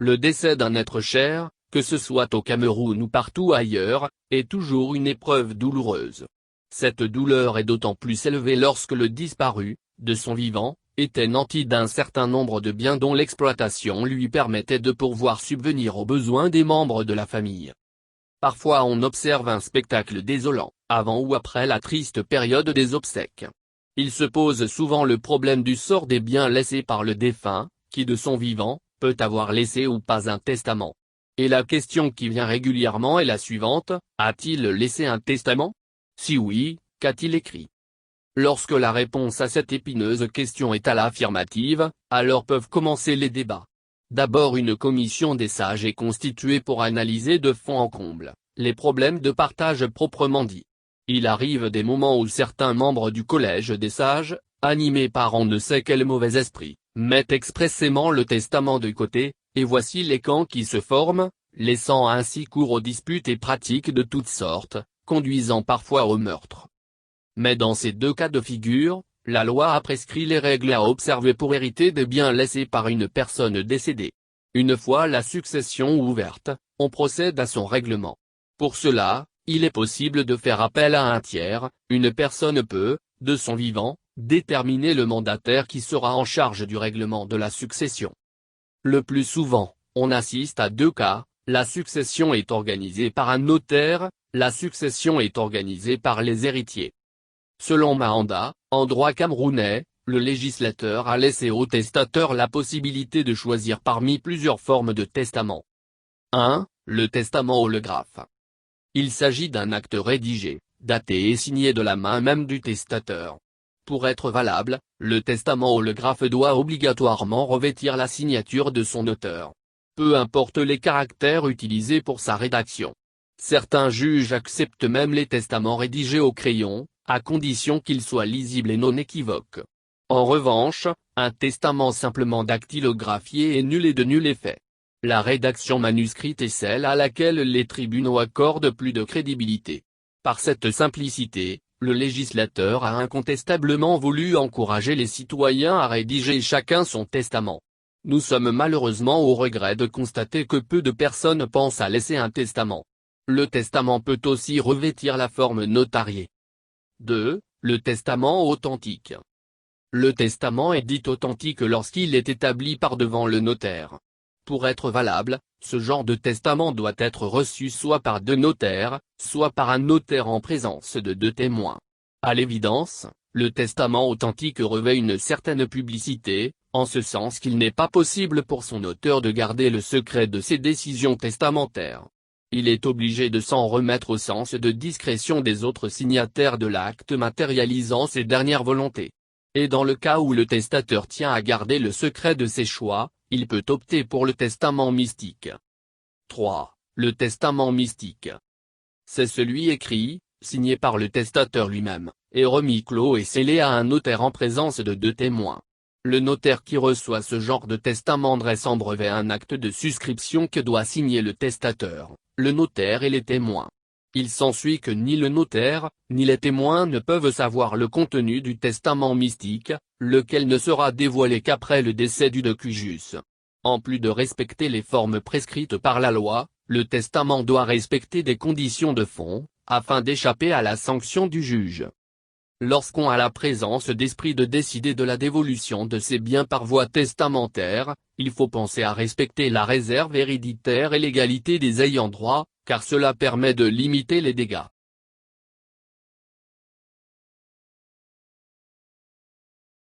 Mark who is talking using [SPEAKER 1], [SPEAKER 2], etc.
[SPEAKER 1] Le décès d'un être cher, que ce soit au Cameroun ou partout ailleurs, est toujours une épreuve douloureuse. Cette douleur est d'autant plus élevée lorsque le disparu, de son vivant, était nanti d'un certain nombre de biens dont l'exploitation lui permettait de pourvoir subvenir aux besoins des membres de la famille. Parfois on observe un spectacle désolant, avant ou après la triste période des obsèques. Il se pose souvent le problème du sort des biens laissés par le défunt, qui de son vivant, peut avoir laissé ou pas un testament. Et la question qui vient régulièrement est la suivante, a-t-il laissé un testament? Si oui, qu'a-t-il écrit? Lorsque la réponse à cette épineuse question est à l'affirmative, alors peuvent commencer les débats. D'abord une commission des sages est constituée pour analyser de fond en comble les problèmes de partage proprement dit. Il arrive des moments où certains membres du collège des sages, animés par on ne sait quel mauvais esprit, mettent expressément le testament de côté, et voici les camps qui se forment, laissant ainsi cours aux disputes et pratiques de toutes sortes, conduisant parfois au meurtre. Mais dans ces deux cas de figure, la loi a prescrit les règles à observer pour hériter des biens laissés par une personne décédée. Une fois la succession ouverte, on procède à son règlement. Pour cela, il est possible de faire appel à un tiers, une personne peut, de son vivant, déterminer le mandataire qui sera en charge du règlement de la succession. Le plus souvent, on assiste à deux cas, la succession est organisée par un notaire, la succession est organisée par les héritiers. Selon Mahanda, en droit camerounais, le législateur a laissé au testateur la possibilité de choisir parmi plusieurs formes de testament. 1. Le testament holographe. Il s'agit d'un acte rédigé, daté et signé de la main même du testateur. Pour être valable, le testament holographe doit obligatoirement revêtir la signature de son auteur. Peu importe les caractères utilisés pour sa rédaction. Certains juges acceptent même les testaments rédigés au crayon, à condition qu'ils soient lisibles et non équivoques. En revanche, un testament simplement dactylographié est nul et de nul effet. La rédaction manuscrite est celle à laquelle les tribunaux accordent plus de crédibilité. Par cette simplicité, le législateur a incontestablement voulu encourager les citoyens à rédiger chacun son testament. Nous sommes malheureusement au regret de constater que peu de personnes pensent à laisser un testament. Le testament peut aussi revêtir la forme notariée. 2. Le testament authentique. Le testament est dit authentique lorsqu'il est établi par devant le notaire. Pour être valable, ce genre de testament doit être reçu soit par deux notaires, soit par un notaire en présence de deux témoins. À l'évidence, le testament authentique revêt une certaine publicité, en ce sens qu'il n'est pas possible pour son auteur de garder le secret de ses décisions testamentaires. Il est obligé de s'en remettre au sens de discrétion des autres signataires de l'acte matérialisant ses dernières volontés. Et dans le cas où le testateur tient à garder le secret de ses choix, il peut opter pour le testament mystique. 3. Le testament mystique. C'est celui écrit, signé par le testateur lui-même, et remis clos et scellé à un notaire en présence de deux témoins. Le notaire qui reçoit ce genre de testament dresse en brevet un acte de souscription que doit signer le testateur, le notaire et les témoins. Il s'ensuit que ni le notaire, ni les témoins ne peuvent savoir le contenu du testament mystique, lequel ne sera dévoilé qu'après le décès du decujus. En plus de respecter les formes prescrites par la loi, le testament doit respecter des conditions de fond, afin d'échapper à la sanction du juge. Lorsqu'on a la présence d'esprit de décider de la dévolution de ses biens par voie testamentaire, il faut penser à respecter la réserve héréditaire et l'égalité des ayants droit, car cela permet de limiter les dégâts.